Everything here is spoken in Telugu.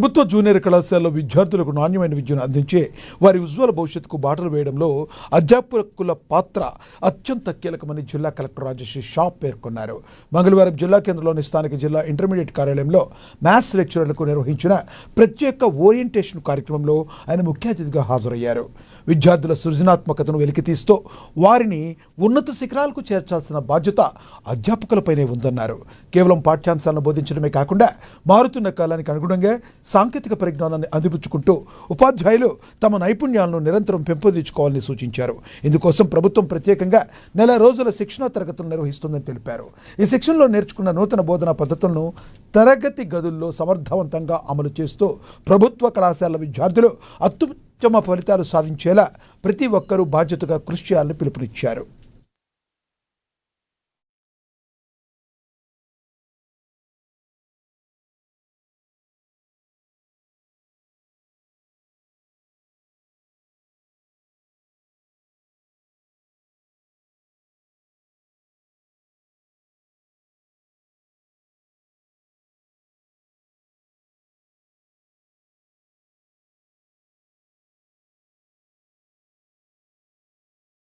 ప్రభుత్వ జూనియర్ కళాశాలలో విద్యార్థులకు నాణ్యమైన విద్యను అందించే వారి ఉజ్వల భవిష్యత్తుకు బాటలు వేయడంలో అధ్యాపకుల పాత్ర అత్యంత కీలకమని జిల్లా కలెక్టర్ రాజశ్రీ షా పేర్కొన్నారు. మంగళవారం జిల్లా కేంద్రంలోని స్థానిక జిల్లా ఇంటర్మీడియట్ కార్యాలయంలో మ్యాథ్స్ లెక్చరర్లకు నిర్వహించిన ప్రత్యేక ఓరియంటేషన్ కార్యక్రమంలో ఆయన ముఖ్య అతిథిగా హాజరయ్యారు. విద్యార్థుల సృజనాత్మకతను వెలికితీస్తూ వారిని ఉన్నత శిఖరాలకు చేర్చాల్సిన బాధ్యత అధ్యాపకులపైనే ఉందన్నారు. కేవలం పాఠ్యాంశాలను బోధించడమే కాకుండా మారుతున్న కాలానికి అనుగుణంగా సాంకేతిక పరిజ్ఞానాన్ని అందిపుచ్చుకుంటూ ఉపాధ్యాయులు తమ నైపుణ్యాలను నిరంతరం పెంపొందించుకోవాలని సూచించారు. ఇందుకోసం ప్రభుత్వం ప్రత్యేకంగా 4 రోజుల శిక్షణా తరగతులు నిర్వహిస్తుందని తెలిపారు. ఈ శిక్షణలో నేర్చుకున్న నూతన బోధనా పద్ధతులను తరగతి గదుల్లో సమర్థవంతంగా అమలు చేస్తూ ప్రభుత్వ కళాశాల విద్యార్థులు అత్యుత్తమ ఫలితాలు సాధించేలా ప్రతి ఒక్కరూ బాధ్యతగా కృషి చేయాలని పిలుపునిచ్చారు.